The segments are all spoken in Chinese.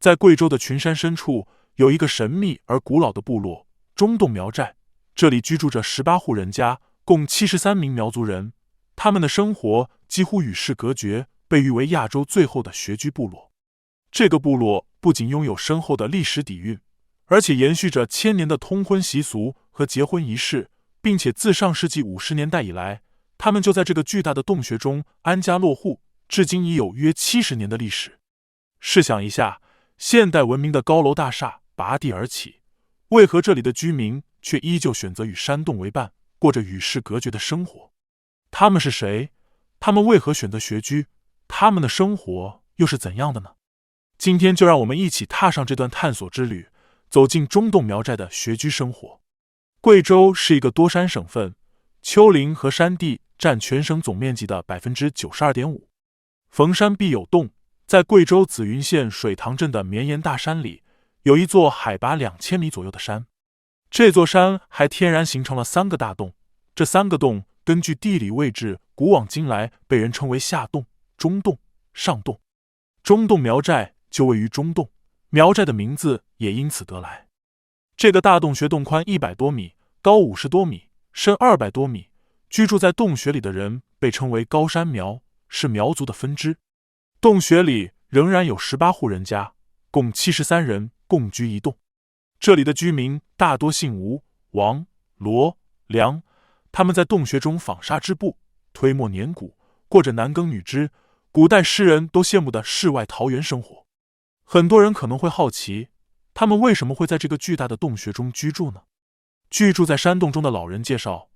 在贵州的群山深处，有一个神秘而古老的部落——中洞苗寨。这里居住着18户人家，共73名苗族人。他们的生活几乎与世隔绝，被誉为亚洲最后的穴居部落。这个部落不仅拥有深厚的历史底蕴，而且延续着1000年的通婚习俗和结婚仪式，并且自上世纪50年代以来，他们就在这个巨大的洞穴中安家落户，至今已有约70年的历史。试想一下，现代文明的高楼大厦拔地而起，为何这里的居民却依旧选择与山洞为伴，过着与世隔绝的生活？他们是谁？他们为何选择穴居？他们的生活又是怎样的呢？今天就让我们一起踏上这段探索之旅，走进中洞苗寨的穴居生活。贵州是一个多山省份，丘陵和山地占全省总面积的 92.5%。逢山必有洞，在贵州紫云县水塘镇的绵延大山里，有一座海拔2000米左右的山。这座山还天然形成了3个大洞，这3个洞根据地理位置古往今来被人称为下洞、中洞、上洞。中洞苗寨就位于中洞，苗寨的名字也因此得来。这个大洞穴洞宽100多米，高50多米，深200多米。居住在洞穴里的人被称为高山苗，是苗族的分支。洞穴里仍然有18户人家，共73人共居一洞。这里的居民大多姓吴、王、罗、梁，他们在洞穴中纺纱织布，推磨碾鼓，过着男耕女织，古代诗人都羡慕的世外桃源生活。很多人可能会好奇，他们为什么会在这个巨大的洞穴中居住呢？据住在山洞中的老人介绍，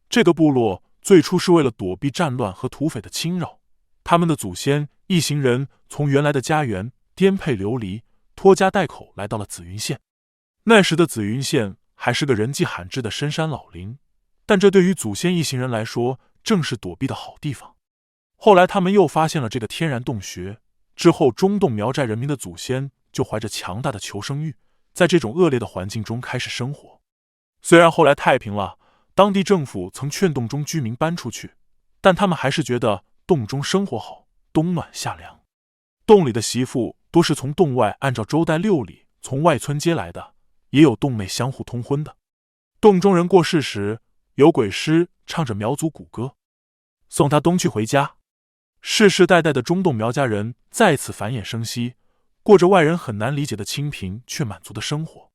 这个部落最初是为了躲避战乱和土匪的侵扰，他们的祖先一行人从原来的家园颠沛流离，拖家带口来到了紫云县。那时的紫云县还是个人迹罕至的深山老林，但这对于祖先一行人来说正是躲避的好地方。后来他们又发现了这个天然洞穴，之后中洞苗寨人民的祖先就怀着强大的求生欲，在这种恶劣的环境中开始生活。虽然后来太平了，当地政府曾劝洞中居民搬出去，但他们还是觉得洞中生活好，冬暖夏凉。洞里的媳妇多是从洞外按照周代6礼从外村接来的，也有洞内相互通婚的。洞中人过世时，有鬼师唱着苗族古歌，送他东去回家。世世代代的中洞苗家人再次繁衍生息，过着外人很难理解的清贫却满足的生活。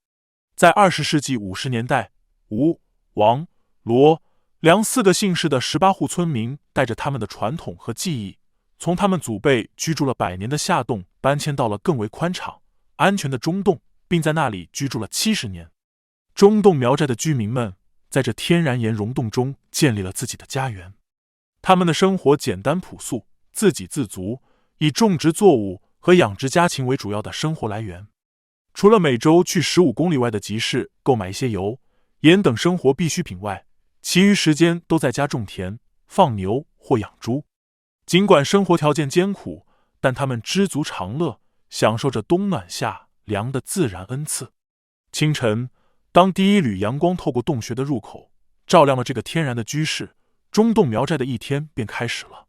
在20世纪50年代，吴、王、罗、梁4个姓氏的18户村民带着他们的传统和技艺，从他们祖辈居住了100年的下洞搬迁到了更为宽敞、安全的中洞，并在那里居住了70年。中洞苗寨的居民们在这天然岩溶洞中建立了自己的家园。他们的生活简单朴素，自给自足，以种植作物和养殖家禽为主要的生活来源。除了每周去15公里外的集市购买一些油、盐等生活必需品外，其余时间都在家种田、放牛或养猪。尽管生活条件艰苦，但他们知足常乐，享受着冬暖夏凉的自然恩赐。清晨，当第一缕阳光透过洞穴的入口，照亮了这个天然的居室，中洞苗寨的一天便开始了。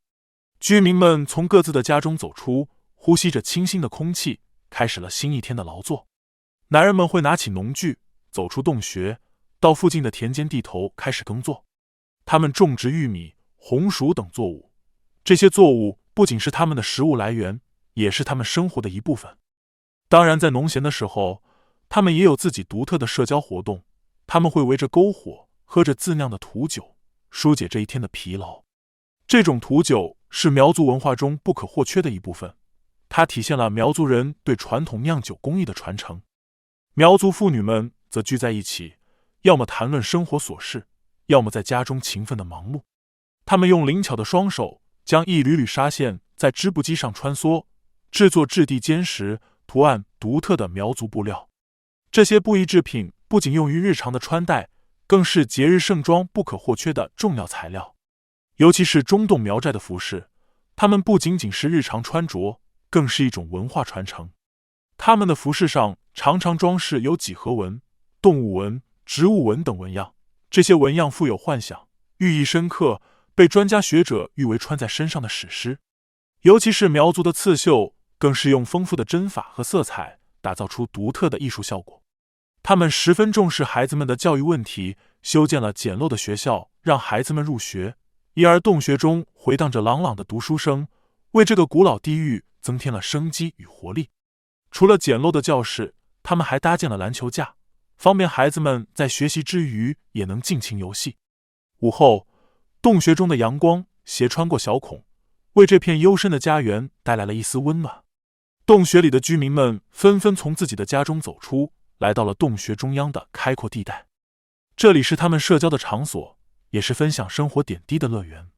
居民们从各自的家中走出，呼吸着清新的空气，开始了新一天的劳作。男人们会拿起农具，走出洞穴，到附近的田间地头开始耕作。他们种植玉米、红薯等作物，这些作物不仅是他们的食物来源，也是他们生活的一部分。当然，在农闲的时候，他们也有自己独特的社交活动。他们会围着篝火，喝着自酿的土酒，疏解这一天的疲劳。这种土酒是苗族文化中不可或缺的一部分，它体现了苗族人对传统酿酒工艺的传承。苗族妇女们则聚在一起，要么谈论生活琐事，要么在家中勤奋的忙碌。他们用灵巧的双手将一缕缕纱线在织布机上穿梭，制作质地坚实、图案独特的苗族布料。这些布艺制品不仅用于日常的穿戴，更是节日盛装不可或缺的重要材料。尤其是中洞苗寨的服饰，它们不仅仅是日常穿着，更是一种文化传承。他们的服饰上常常装饰有几何纹、动物纹、植物纹等纹样，这些纹样富有幻想，寓意深刻，被专家学者誉为穿在身上的史诗。尤其是苗族的刺绣，更是用丰富的针法和色彩打造出独特的艺术效果。他们十分重视孩子们的教育问题，修建了简陋的学校，让孩子们入学，因而洞穴中回荡着朗朗的读书声，为这个古老地域增添了生机与活力。除了简陋的教室，他们还搭建了篮球架，方便孩子们在学习之余也能尽情游戏。午后，洞穴中的阳光斜穿过小孔，为这片幽深的家园带来了一丝温暖。洞穴里的居民们纷纷从自己的家中走出，来到了洞穴中央的开阔地带。这里是他们社交的场所，也是分享生活点滴的乐园。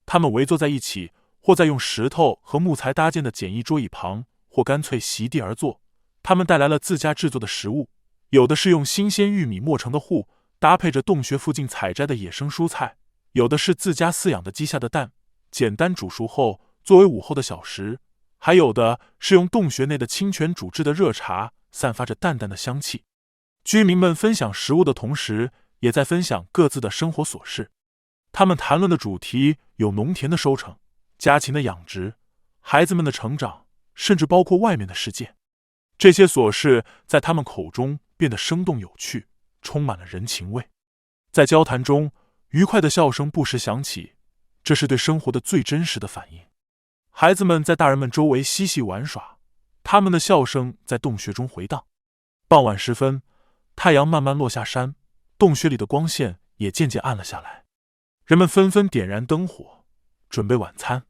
他们围坐在一起，或在用石头和木材搭建的简易桌椅旁，或干脆席地而坐。他们带来了自家制作的食物，有的是用新鲜玉米磨成的糊，搭配着洞穴附近采摘的野生蔬菜；有的是自家饲养的鸡下的蛋，简单煮熟后作为午后的小食；还有的是用洞穴内的清泉煮制的热茶，散发着淡淡的香气。居民们分享食物的同时，也在分享各自的生活琐事。他们谈论的主题有农田的收成、家禽的养殖、孩子们的成长，甚至包括外面的世界。这些琐事在他们口中变得生动有趣，充满了人情味。在交谈中，愉快的笑声不时响起，这是对生活的最真实的反应。孩子们在大人们周围嬉戏玩耍，他们的笑声在洞穴中回荡。傍晚时分，太阳慢慢落下山，洞穴里的光线也渐渐暗了下来。人们纷纷点燃灯火，准备晚餐。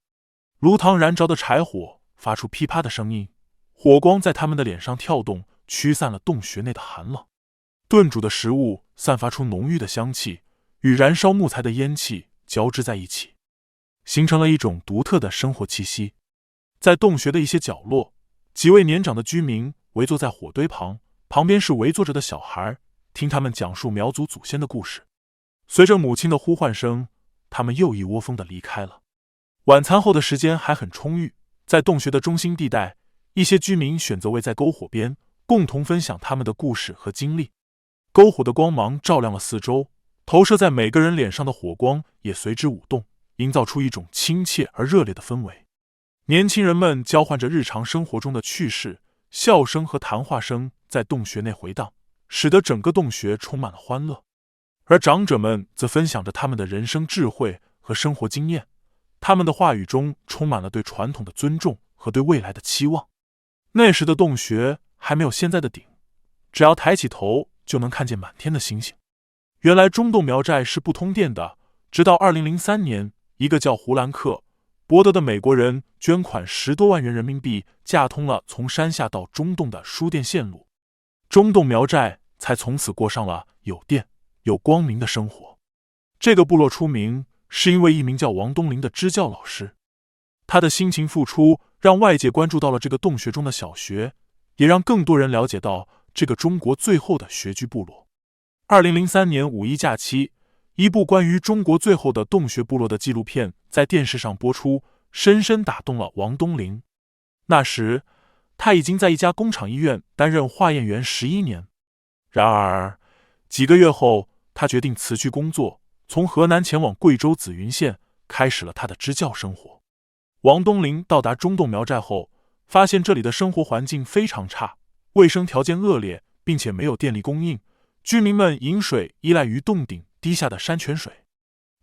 炉膛燃着的柴火发出噼啪的声音，火光在他们的脸上跳动，驱散了洞穴内的寒冷。炖煮的食物散发出浓郁的香气，与燃烧木材的烟气交织在一起，形成了一种独特的生活气息。在洞穴的一些角落，几位年长的居民围坐在火堆旁，旁边是围坐着的小孩，听他们讲述苗族祖先的故事。随着母亲的呼唤声，他们又一窝蜂地离开了。晚餐后的时间还很充裕，在洞穴的中心地带，一些居民选择围在篝火边，共同分享他们的故事和经历。篝火的光芒照亮了四周，投射在每个人脸上的火光也随之舞动，营造出一种亲切而热烈的氛围。年轻人们交换着日常生活中的趣事，笑声和谈话声在洞穴内回荡，使得整个洞穴充满了欢乐。而长者们则分享着他们的人生智慧和生活经验，他们的话语中充满了对传统的尊重和对未来的期望。那时的洞穴还没有现在的顶，只要抬起头就能看见满天的星星。原来中洞苗寨是不通电的，直到2003年，一个叫胡兰克·伯德的美国人捐款10多万元人民币，架通了从山下到中洞的输电线路，中洞苗寨才从此过上了有电有光明的生活。这个部落出名是因为一名叫王东林的支教老师，他的辛勤付出让外界关注到了这个洞穴中的小学，也让更多人了解到这个中国最后的穴居部落。2003年五一假期，一部关于中国最后的洞穴部落的纪录片在电视上播出，深深打动了王东林。那时他已经在一家工厂医院担任化验员11年。然而几个月后，他决定辞去工作，从河南前往贵州紫云县，开始了他的支教生活。王东林到达中洞苗寨后，发现这里的生活环境非常差，卫生条件恶劣，并且没有电力供应，居民们饮水依赖于洞顶滴下的山泉水。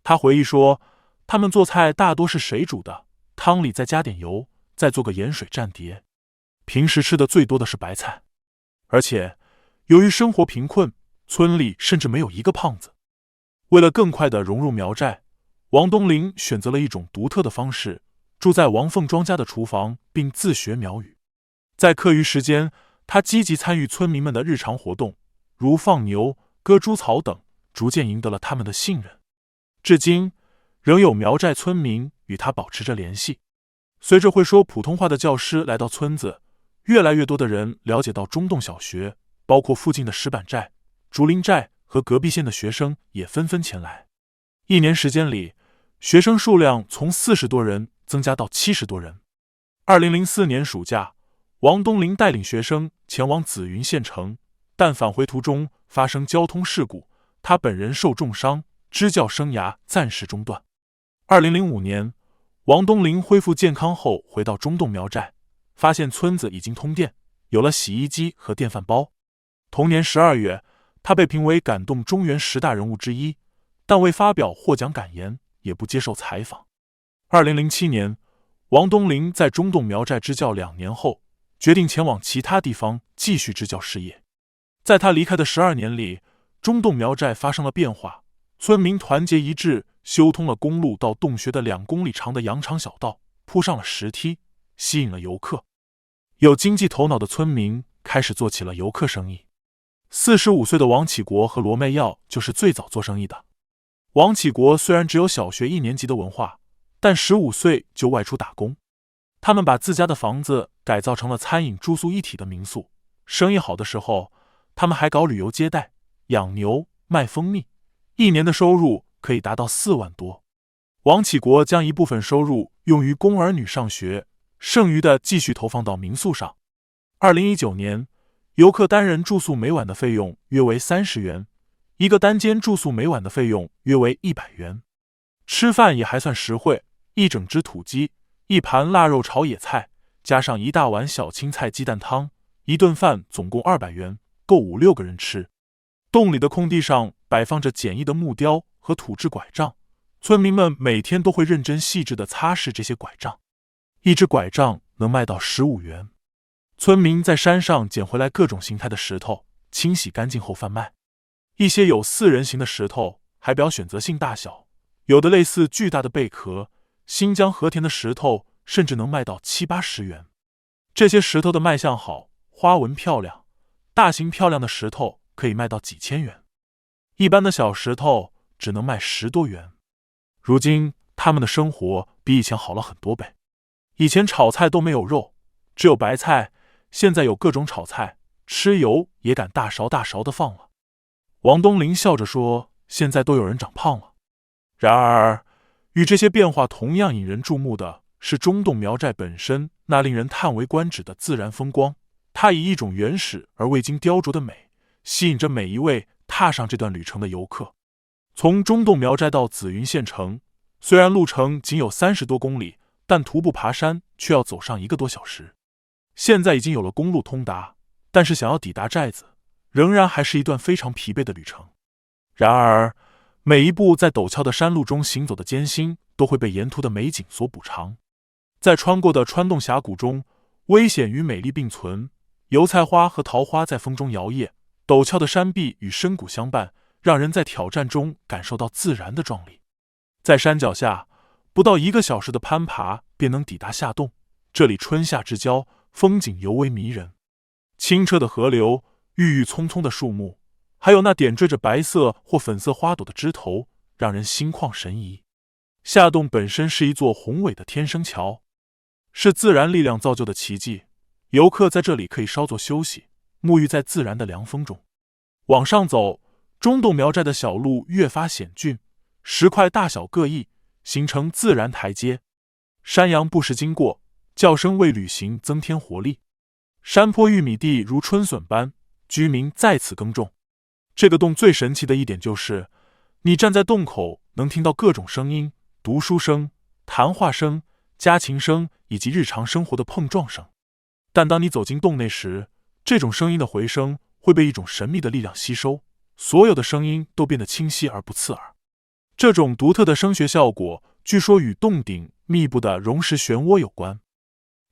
他回忆说，他们做菜大多是水煮的，汤里再加点油，再做个盐水蘸碟。平时吃的最多的是白菜，而且由于生活贫困，村里甚至没有一个胖子。为了更快地融入苗寨，王东林选择了一种独特的方式，住在王凤庄家的厨房，并自学苗语。在课余时间，他积极参与村民们的日常活动，如放牛、割猪草等，逐渐赢得了他们的信任。至今，仍有苗寨村民与他保持着联系。随着会说普通话的教师来到村子，越来越多的人了解到中洞小学，包括附近的石板寨、竹林寨和隔壁县的学生也纷纷前来。一年时间里，学生数量从40多人增加到70多人。2004年暑假，王东林带领学生前往紫云县城，但返回途中发生交通事故，他本人受重伤，支教生涯暂时中断。2005年，王东林恢复健康后回到中洞苗寨，发现村子已经通电，有了洗衣机和电饭煲。同年12月，他被评为感动中原10大人物之一，但未发表获奖感言，也不接受采访。2007年，王东林在中洞苗寨支教2年后，决定前往其他地方继续支教事业。在他离开的12年里，中洞苗寨发生了变化，村民团结一致，修通了公路到洞穴的2公里长的羊肠小道，铺上了石梯，吸引了游客。有经济头脑的村民开始做起了游客生意。45岁的王启国和罗媚耀就是最早做生意的。王启国虽然只有小学1年级的文化，但15岁就外出打工。他们把自家的房子改造成了餐饮住宿一体的民宿。生意好的时候，他们还搞旅游接待，养牛，卖蜂蜜，一年的收入可以达到4万多。王启国将一部分收入用于供儿女上学，剩余的继续投放到民宿上。2019年，游客单人住宿每晚的费用约为30元，一个单间住宿每晚的费用约为100元。吃饭也还算实惠，一整只土鸡，一盘腊肉炒野菜，加上一大碗小青菜鸡蛋汤，一顿饭总共200元，够5-6个人吃。洞里的空地上摆放着简易的木雕和土制拐杖，村民们每天都会认真细致地擦拭这些拐杖，一只拐杖能卖到15元。村民在山上捡回来各种形态的石头，清洗干净后贩卖。一些有4人形的石头还表选择性大小，有的类似巨大的贝壳，新疆和田的石头甚至能卖到70-80元。这些石头的卖相好，花纹漂亮，大型漂亮的石头可以卖到几千元，一般的小石头只能卖10多元。如今他们的生活比以前好了很多倍。以前炒菜都没有肉，只有白菜，现在有各种炒菜，吃油也敢大勺大勺的放了。王东林笑着说，现在都有人长胖了。然而，与这些变化同样引人注目的是中洞苗寨本身那令人叹为观止的自然风光。它以一种原始而未经雕琢的美，吸引着每一位踏上这段旅程的游客。从中洞苗寨到紫云县城，虽然路程仅有30多公里，但徒步爬山却要走上1个多小时。现在已经有了公路通达，但是想要抵达寨子，仍然还是一段非常疲惫的旅程。然而，每一步在陡峭的山路中行走的艰辛，都会被沿途的美景所补偿。在穿过的穿洞峡谷中，危险与美丽并存，油菜花和桃花在风中摇曳，陡峭的山壁与深谷相伴，让人在挑战中感受到自然的壮丽。在山脚下，不到1个小时的攀爬便能抵达下洞，这里春夏之交，风景尤为迷人。清澈的河流，郁郁葱葱的树木，还有那点缀着白色或粉色花朵的枝头，让人心旷神怡。下洞本身是一座宏伟的天生桥，是自然力量造就的奇迹。游客在这里可以稍作休息，沐浴在自然的凉风中。往上走，中洞苗寨的小路越发险峻，石块大小各异，形成自然台阶。山羊不时经过，叫声为旅行增添活力。山坡玉米地如春笋般，居民在此耕种。这个洞最神奇的一点就是，你站在洞口能听到各种声音，读书声、谈话声、家禽声以及日常生活的碰撞声。但当你走进洞内时，这种声音的回声会被一种神秘的力量吸收，所有的声音都变得清晰而不刺耳。这种独特的声学效果，据说与洞顶密布的溶石漩涡有关。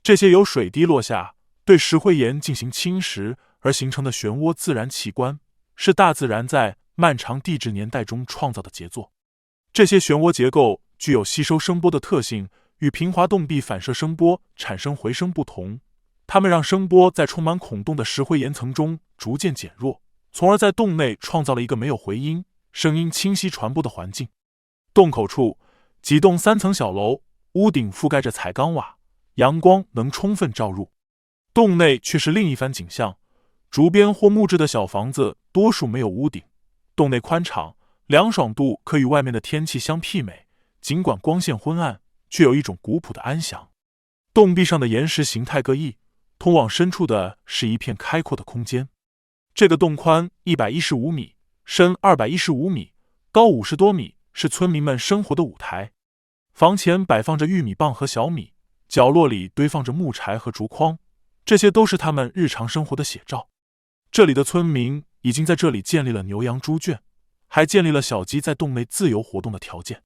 这些由水滴落下，对石灰岩进行侵蚀而形成的漩涡自然奇观，是大自然在漫长地质年代中创造的杰作。这些漩涡结构具有吸收声波的特性，与平滑洞壁反射声波产生回声不同，它们让声波在充满孔洞的石灰岩层中逐渐减弱，从而在洞内创造了一个没有回音、声音清晰传播的环境。洞口处几栋3层小楼，屋顶覆盖着彩钢瓦，阳光能充分照入。洞内却是另一番景象，竹编或木质的小房子多数没有屋顶，洞内宽敞，凉爽度可与外面的天气相媲美，尽管光线昏暗，却有一种古朴的安详。洞壁上的岩石形态各异，通往深处的是一片开阔的空间。这个洞宽115米，深215米，高50多米，是村民们生活的舞台。房前摆放着玉米棒和小米，角落里堆放着木柴和竹筐，这些都是他们日常生活的写照。这里的村民已经在这里建立了牛羊猪圈，还建立了小鸡在洞内自由活动的条件。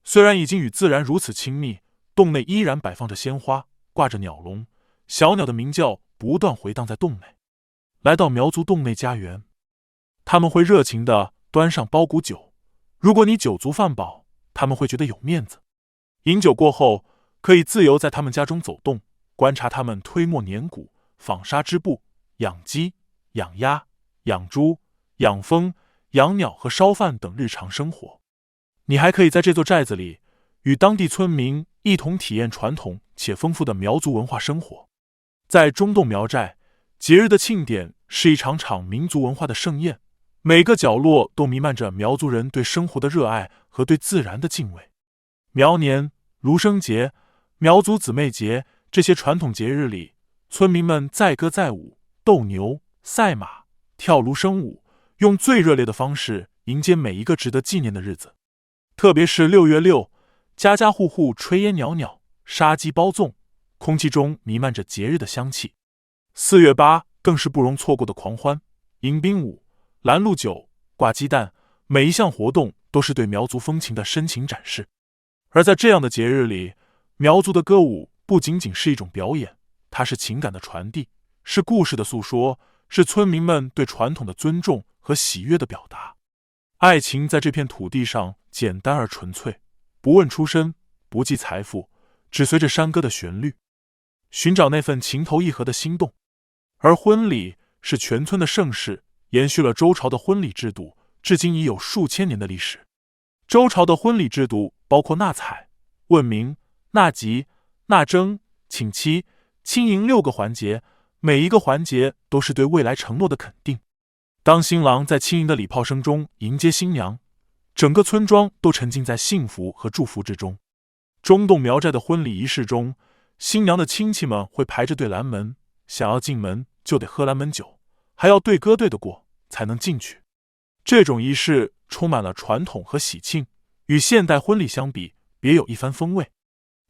虽然已经与自然如此亲密，洞内依然摆放着鲜花，挂着鸟笼，小鸟的鸣叫不断回荡在洞内。来到苗族洞内家园，他们会热情地端上包谷酒，如果你酒足饭饱，他们会觉得有面子。饮酒过后，可以自由在他们家中走动，观察他们推磨碾谷、纺纱织布、养鸡、养鸭、养猪、养蜂、养鸟和烧饭等日常生活。你还可以在这座寨子里与当地村民一同体验传统且丰富的苗族文化生活。在中洞苗寨，节日的庆典是一场场民族文化的盛宴，每个角落都弥漫着苗族人对生活的热爱和对自然的敬畏。苗年、芦生节、苗族姊妹节这些传统节日里，村民们载歌载舞、斗牛、赛马、跳芦生舞，用最热烈的方式迎接每一个值得纪念的日子。特别是6月6，家家户户炊烟袅袅，杀鸡包粽，空气中弥漫着节日的香气。4月8更是不容错过的狂欢，迎宾舞、拦路酒、挂鸡蛋，每一项活动都是对苗族风情的深情展示。而在这样的节日里，苗族的歌舞不仅仅是一种表演，它是情感的传递，是故事的诉说，是村民们对传统的尊重和喜悦的表达。爱情在这片土地上简单而纯粹，不问出身，不计财富，只随着山歌的旋律，寻找那份情投意合的心动。而婚礼是全村的盛事，延续了周朝的婚礼制度，至今已有数千年的历史。周朝的婚礼制度包括纳采、问名、纳吉、纳征、请期、亲迎6个环节，每一个环节都是对未来承诺的肯定。当新郎在轻盈的礼炮声中迎接新娘，整个村庄都沉浸在幸福和祝福之中。中洞苗寨的婚礼仪式中，新娘的亲戚们会排着队拦门，想要进门就得喝拦门酒，还要对歌对得过才能进去。这种仪式充满了传统和喜庆，与现代婚礼相比，别有一番风味。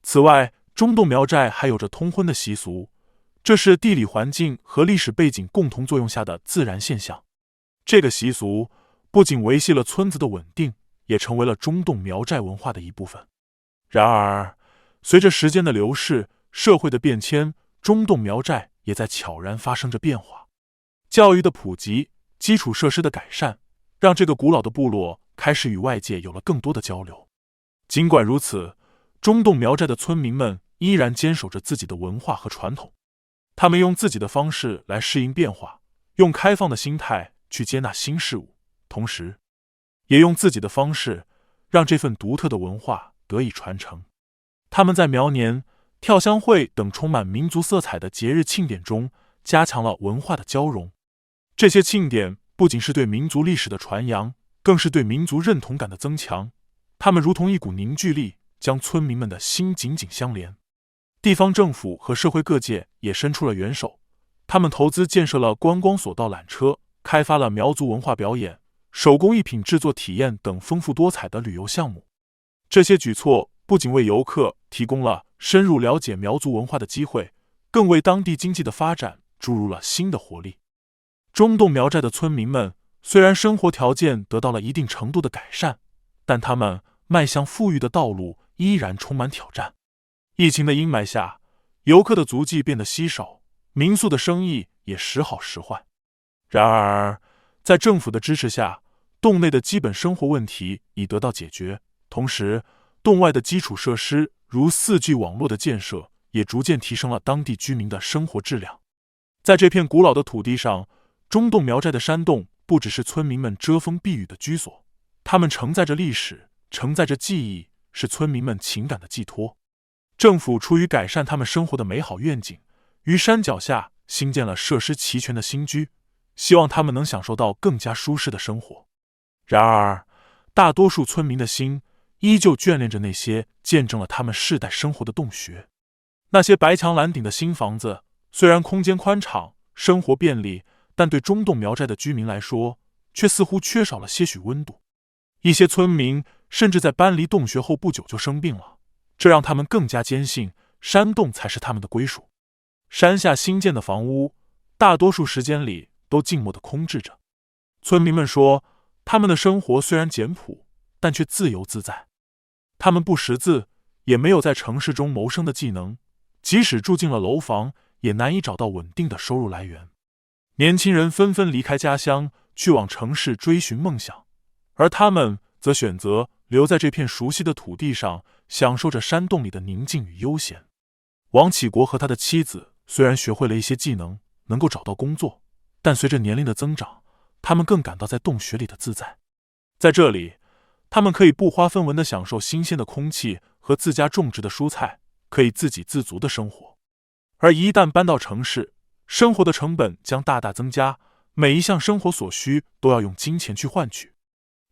此外，中洞苗寨还有着通婚的习俗，这是地理环境和历史背景共同作用下的自然现象。这个习俗不仅维系了村子的稳定，也成为了中洞苗寨文化的一部分。然而，随着时间的流逝，社会的变迁，中洞苗寨也在悄然发生着变化。教育的普及，基础设施的改善，让这个古老的部落开始与外界有了更多的交流。尽管如此，中洞苗寨的村民们依然坚守着自己的文化和传统，他们用自己的方式来适应变化，用开放的心态去接纳新事物，同时也用自己的方式让这份独特的文化得以传承。他们在苗年、跳乡会等充满民族色彩的节日庆典中加强了文化的交融。这些庆典不仅是对民族历史的传扬，更是对民族认同感的增强。他们如同一股凝聚力，将村民们的心紧紧相连。地方政府和社会各界也伸出了援手，他们投资建设了观光索道缆车，开发了苗族文化表演、手工艺品制作体验等丰富多彩的旅游项目。这些举措不仅为游客提供了深入了解苗族文化的机会，更为当地经济的发展注入了新的活力。中洞苗寨的村民们虽然生活条件得到了一定程度的改善，但他们迈向富裕的道路依然充满挑战。疫情的阴霾下，游客的足迹变得稀少，民宿的生意也时好时坏。然而，在政府的支持下，洞内的基本生活问题已得到解决，同时洞外的基础设施如4G 网络的建设也逐渐提升了当地居民的生活质量。在这片古老的土地上，中洞苗寨的山洞不只是村民们遮风避雨的居所，它们承载着历史，承载着记忆，是村民们情感的寄托。政府出于改善他们生活的美好愿景，于山脚下兴建了设施齐全的新居，希望他们能享受到更加舒适的生活。然而，大多数村民的心依旧眷恋着那些见证了他们世代生活的洞穴。那些白墙蓝顶的新房子，虽然空间宽敞，生活便利，但对中洞苗寨的居民来说，却似乎缺少了些许温度。一些村民甚至在搬离洞穴后不久就生病了，这让他们更加坚信山洞才是他们的归属。山下新建的房屋，大多数时间里都静默地空置着。村民们说，他们的生活虽然简朴，但却自由自在。他们不识字，也没有在城市中谋生的技能，即使住进了楼房，也难以找到稳定的收入来源。年轻人纷纷离开家乡，去往城市追寻梦想，而他们则选择留在这片熟悉的土地上，享受着山洞里的宁静与悠闲。王启国和他的妻子虽然学会了一些技能，能够找到工作，但随着年龄的增长，他们更感到在洞穴里的自在。在这里，他们可以不花分文地享受新鲜的空气和自家种植的蔬菜，可以自给自足的生活。而一旦搬到城市，生活的成本将大大增加，每一项生活所需都要用金钱去换取。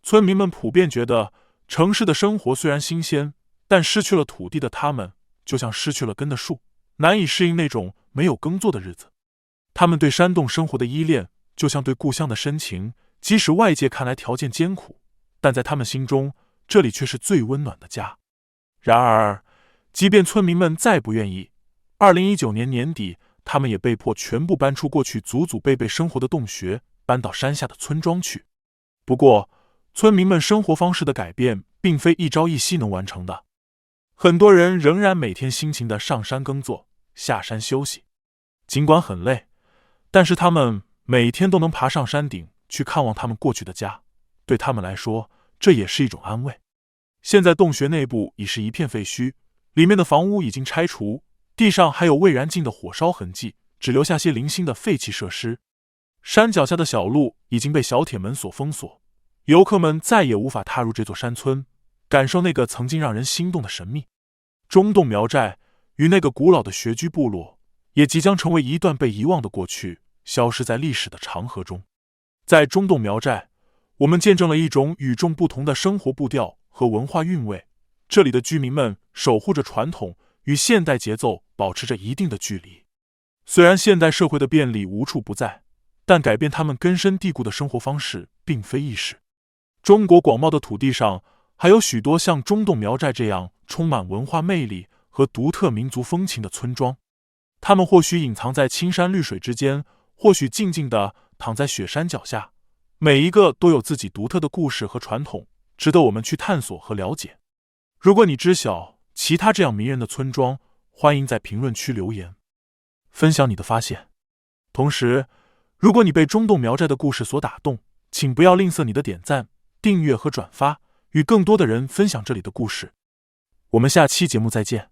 村民们普遍觉得，城市的生活虽然新鲜，但失去了土地的他们，就像失去了根的树，难以适应那种没有耕作的日子。他们对山洞生活的依恋，就像对故乡的深情，即使外界看来条件艰苦，但在他们心中，这里却是最温暖的家。然而，即便村民们再不愿意，2019年年底，他们也被迫全部搬出过去祖祖辈辈生活的洞穴，搬到山下的村庄去。不过，村民们生活方式的改变，并非一朝一夕能完成的。很多人仍然每天辛勤地上山耕作，下山休息。尽管很累，但是他们每天都能爬上山顶去看望他们过去的家，对他们来说，这也是一种安慰。现在洞穴内部已是一片废墟，里面的房屋已经拆除，地上还有未燃尽的火烧痕迹，只留下些零星的废弃设施。山脚下的小路已经被小铁门所封锁，游客们再也无法踏入这座山村，感受那个曾经让人心动的神秘。中洞苗寨与那个古老的穴居部落，也即将成为一段被遗忘的过去，消失在历史的长河中。在中洞苗寨，我们见证了一种与众不同的生活步调和文化韵味。这里的居民们守护着传统，与现代节奏保持着一定的距离。虽然现代社会的便利无处不在，但改变他们根深蒂固的生活方式并非易事。中国广袤的土地上，还有许多像中洞苗寨这样充满文化魅力和独特民族风情的村庄。他们或许隐藏在青山绿水之间，或许静静地躺在雪山脚下，每一个都有自己独特的故事和传统，值得我们去探索和了解。如果你知晓其他这样迷人的村庄，欢迎在评论区留言，分享你的发现。同时，如果你被中洞苗寨的故事所打动，请不要吝啬你的点赞、订阅和转发，与更多的人分享这里的故事。我们下期节目再见。